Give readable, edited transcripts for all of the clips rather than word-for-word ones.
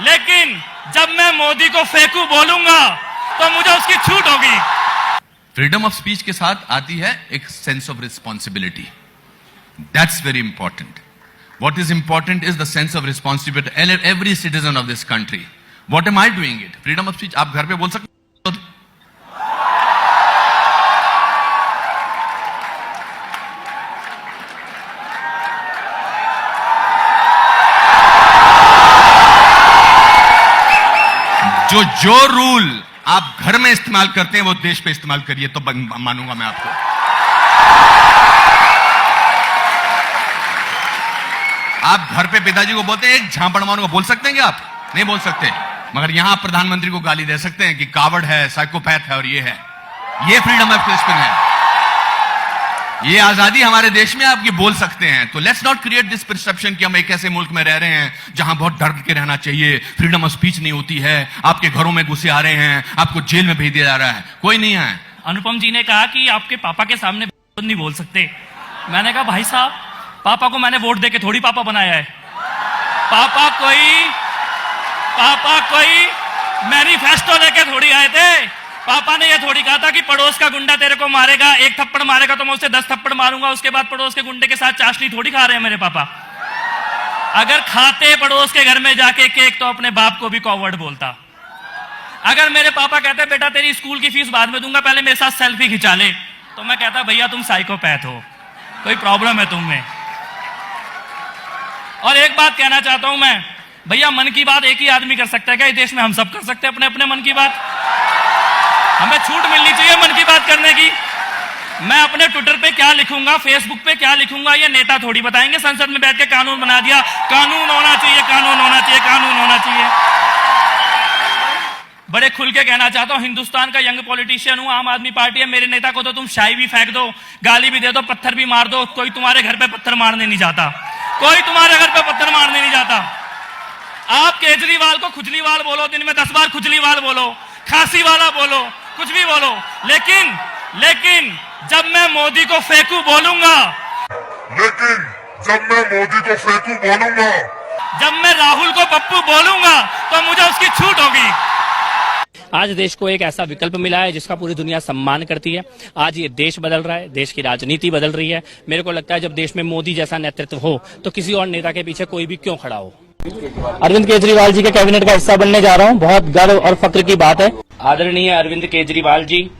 लेकिन जब मैं मोदी को फेंकू बोलूंगा तो मुझे उसकी छूट होगी। फ्रीडम ऑफ स्पीच के साथ आती है एक sense of responsibility. That's very important. What is important is the sense of responsibility to every citizen of this country. What am I doing it? Freedom of speech. आप घर पे बोल सकते हो? जो रूल आप घर में इस्तेमाल करते हैं वो देश पे इस्तेमाल करिए तो मानूंगा मैं आपको। आप घर पे पिताजी को बोलते हैं एक झापड़ मारूंगा, बोल सकते हैं क्या आप? नहीं बोल सकते। मगर यहां आप प्रधानमंत्री को गाली दे सकते हैं कि कावड़ है, साइकोपैथ है और ये है। ये फ्रीडम ऑफ स्पीच है। ये आजादी हमारे देश में आपकी बोल सकते हैं। तो let's not create this perception कि हम एक ऐसे मुल्क में रह रहे हैं जहां बहुत डर के रहना चाहिए, फ्रीडम ऑफ स्पीच नहीं होती है, आपके घरों में घुसे आ रहे हैं, आपको जेल में भेज दिया जा रहा है। कोई नहीं है। अनुपम जी ने कहा कि आपके पापा के सामने नहीं बोल सकते। मैंने कहा भाई साहब, पापा को मैंने वोट देके थोड़ी पापा बनाया है। पापा कोई मैनिफेस्टो लेके थोड़ी आए थे। पापा ने ये थोड़ी कहा था कि पड़ोस का गुंडा तेरे को मारेगा, एक थप्पड़ मारेगा तो मैं उसे 10 थप्पड़ मारूंगा, उसके बाद पड़ोस के गुंडे के साथ चाशनी थोड़ी खा रहे हैं मेरे पापा। अगर खाते पड़ोस के घर में जाके केक तो अपने बाप को भी कॉवर्ड बोलता। अगर मेरे पापा कहते बेटा तेरी स्कूल की फीस बाद में दूंगा, पहले मेरे साथ सेल्फी खिंचा ले, तो मैं कहता भैया तुम साइकोपैथ हो, कोई प्रॉब्लम है तुम में। और एक बात कहना चाहता हूं मैं, भैया मन की बात एक ही आदमी कर सकता है क्या? इस देश में हम सब कर सकते हैं अपने अपने मन की बात। हमें छूट मिलनी चाहिए मन की बात करने की। मैं अपने ट्विटर पे क्या लिखूंगा, फेसबुक पे क्या लिखूंगा, ये नेता थोड़ी बताएंगे। संसद में बैठ के कानून बना दिया, कानून होना चाहिए, कानून होना चाहिए, कानून होना चाहिए। बड़े खुल के कहना चाहता हूं, हिंदुस्तान का यंग पॉलिटिशियन हूं, आम आदमी पार्टी है। मेरे नेता को तो तुम शाही भी फेंक दो, गाली भी दे दो, पत्थर भी मार दो, कोई तुम्हारे घर पे पत्थर मारने नहीं जाता। कोई तुम्हारे घर पे पत्थर मारने नहीं जाता। आप केजरीवाल को खुजलीवाल बोलो, दिन में 10 बार खुजलीवाल बोलो, खांसी वाला बोलो, कुछ भी बोलो, लेकिन जब मैं मोदी को फेंकू बोलूंगा, जब मैं राहुल को पप्पू बोलूंगा तो मुझे उसकी छूट होगी। आज देश को एक ऐसा विकल्प मिला है जिसका पूरी दुनिया सम्मान करती है। आज ये देश बदल रहा है, देश की राजनीति बदल रही है। मेरे को लगता है जब देश में मोदी जैसा नेतृत्व हो तो किसी और नेता के पीछे कोई भी क्यों खड़ा हो। अरविंद केजरीवाल जी के कैबिनेट का हिस्सा बनने जा रहा हूं, बहुत गर्व और फक्र की बात है। आदरणीय अरविंद केजरीवाल जी,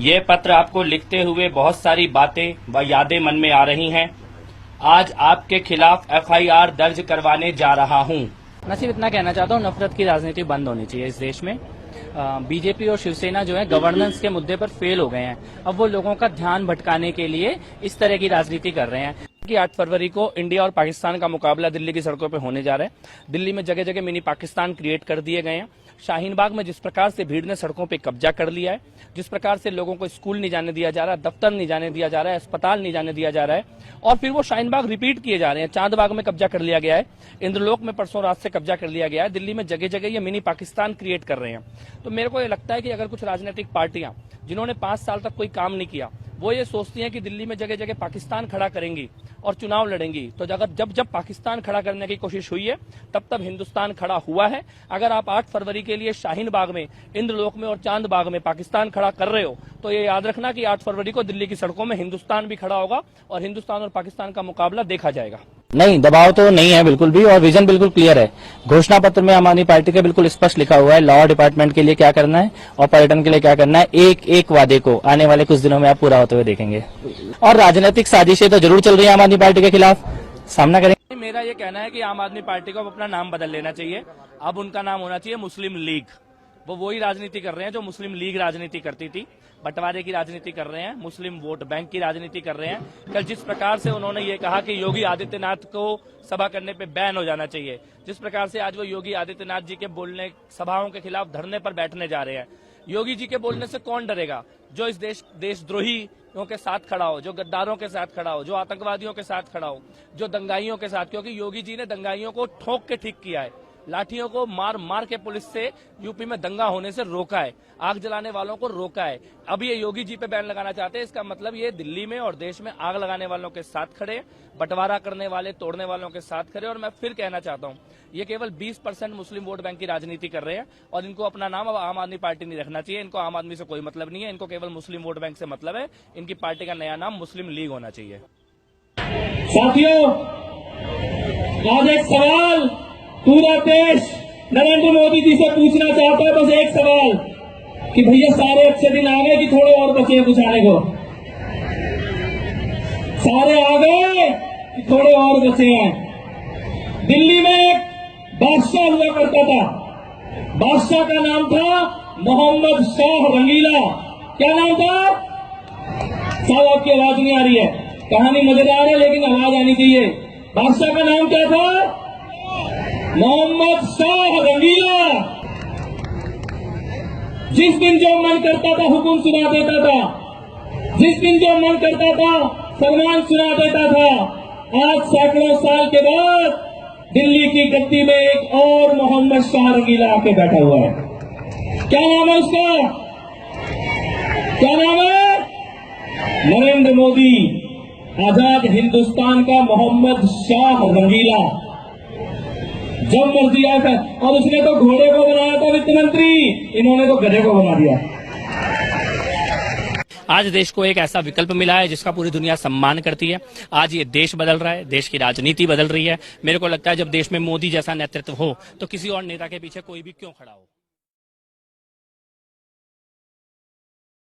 ये पत्र आपको लिखते हुए बहुत सारी बातें व यादें मन में आ रही हैं। आज आपके खिलाफ FIR दर्ज करवाने जा रहा हूं। मैं सिर्फ इतना कहना चाहता हूं, नफरत की राजनीति बंद होनी चाहिए इस देश में। बीजेपी और शिवसेना जो है गवर्नेंस के मुद्दे पर फेल हो गए हैं। अब वो लोगों का ध्यान भटकाने के लिए इस तरह की राजनीति कर रहे हैं कि 8 फरवरी को इंडिया और पाकिस्तान का मुकाबला दिल्ली की सड़कों पे होने जा रहा है। दिल्ली में जगह जगह मिनी पाकिस्तान क्रिएट कर दिए गए हैं। शाहीन बाग में जिस प्रकार से भीड़ ने सड़कों पे कब्जा कर लिया है, जिस प्रकार से लोगों को स्कूल नहीं जाने दिया जा रहा है, दफ्तर नहीं जाने दिया जा रहा है, अस्पताल नहीं जाने दिया जा रहा है, और फिर वो शाहीन बाग रिपीट किए जा रहे हैं। चांदबाग में कब्जा कर लिया गया है, इंद्रलोक में परसों रात से कब्जा कर लिया गया है। दिल्ली में जगह जगह ये मिनी पाकिस्तान क्रिएट कर रहे हैं। तो मेरे को ये लगता है कि अगर कुछ राजनीतिक पार्टियां जिन्होंने 5 साल तक कोई काम नहीं किया, वो ये सोचती हैं कि दिल्ली में जगह जगह पाकिस्तान खड़ा करेंगी और चुनाव लड़ेंगी, तो अगर जब पाकिस्तान खड़ा करने की कोशिश हुई है तब हिंदुस्तान खड़ा हुआ है। अगर आप 8 फरवरी के लिए शाहीन बाग में, इंद्रलोक में और चांद बाग में पाकिस्तान खड़ा कर रहे हो, तो ये याद रखना कि 8 फरवरी को दिल्ली की सड़कों में हिंदुस्तान भी खड़ा होगा और हिंदुस्तान और पाकिस्तान का मुकाबला देखा जाएगा। नहीं, दबाव तो नहीं है बिल्कुल भी, और विजन बिल्कुल क्लियर है। घोषणा पत्र में आम आदमी पार्टी के बिल्कुल स्पष्ट लिखा हुआ है लॉ डिपार्टमेंट के लिए क्या करना है और पर्यटन के लिए क्या करना है। एक एक वादे को आने वाले कुछ दिनों में आप पूरा होते हुए देखेंगे। और राजनीतिक साजिशें तो जरूर चल रही है आम आदमी पार्टी के खिलाफ, सामना करेंगे। मेरा ये कहना है कि आम आदमी पार्टी को अपना नाम बदल लेना चाहिए। अब उनका नाम होना चाहिए मुस्लिम लीग। वो वही राजनीति कर रहे हैं जो मुस्लिम लीग राजनीति करती थी। बंटवारे की राजनीति कर रहे हैं, मुस्लिम वोट बैंक की राजनीति कर रहे हैं। कल जिस प्रकार से उन्होंने ये कहा कि योगी आदित्यनाथ को सभा करने पे बैन हो जाना चाहिए, जिस प्रकार से आज वो योगी आदित्यनाथ जी के बोलने, सभाओं के खिलाफ धरने पर बैठने जा रहे हैं। योगी जी के बोलने से कौन डरेगा? जो इस देशद्रोहियों के साथ खड़ा हो, जो गद्दारों के साथ खड़ा हो, जो आतंकवादियों के साथ खड़ा हो, जो दंगाइयों के साथ, क्योंकि योगी जी ने दंगाइयों को ठोक के ठीक किया है। लाठियों को मार मार के पुलिस से यूपी में दंगा होने से रोका है, आग जलाने वालों को रोका है। अब ये योगी जी पे बैन लगाना चाहते हैं। इसका मतलब ये दिल्ली में और देश में आग लगाने वालों के साथ खड़े, बंटवारा करने वाले, तोड़ने वालों के साथ खड़े। और मैं फिर कहना चाहता हूं, ये केवल 20% मुस्लिम वोट बैंक की राजनीति कर रहे हैं और इनको अपना नाम अब आम आदमी पार्टी नहीं रखना चाहिए। इनको आम आदमी से कोई मतलब नहीं है, इनको केवल मुस्लिम वोट बैंक से मतलब है। इनकी पार्टी का नया नाम मुस्लिम लीग होना चाहिए। साथियों, आज एक सवाल पूरा देश नरेंद्र मोदी जी से पूछना चाहता है, बस एक सवाल कि भैया सारे अच्छे दिन आ गए कि थोड़े और बचे हैं कुछ आने को? सारे आ गए कि थोड़े और बचे हैं? दिल्ली में एक बादशाह हुआ करता था, बादशाह का नाम था मोहम्मद शाह रंगीला। क्या नाम था? साहब आपकी आवाज नहीं आ रही है, कहानी मजेदार है लेकिन आवाज आनी चाहिए। बादशाह का नाम क्या था? मोहम्मद शाह रंगीला। जिस दिन जो मन करता था हुकुम सुना देता था, जिस दिन जो मन करता था फरमान सुना देता था। आज सैकड़ों साल के बाद दिल्ली की गद्दी में एक और मोहम्मद शाह रंगीला आके बैठा हुआ है। क्या नाम है उसका? क्या नाम है? नरेंद्र मोदी, आजाद हिंदुस्तान का मोहम्मद शाह रंगीला। जब मर्जी आया, और उसने तो घोड़े को बनाया था वित्त मंत्री, इन्होंने तो गधे को बना दिया। आज देश को एक ऐसा विकल्प मिला है जिसका पूरी दुनिया सम्मान करती है। आज ये देश बदल रहा है, देश की राजनीति बदल रही है। मेरे को लगता है जब देश में मोदी जैसा नेतृत्व हो तो किसी और नेता के पीछे कोई भी क्यों खड़ा हो।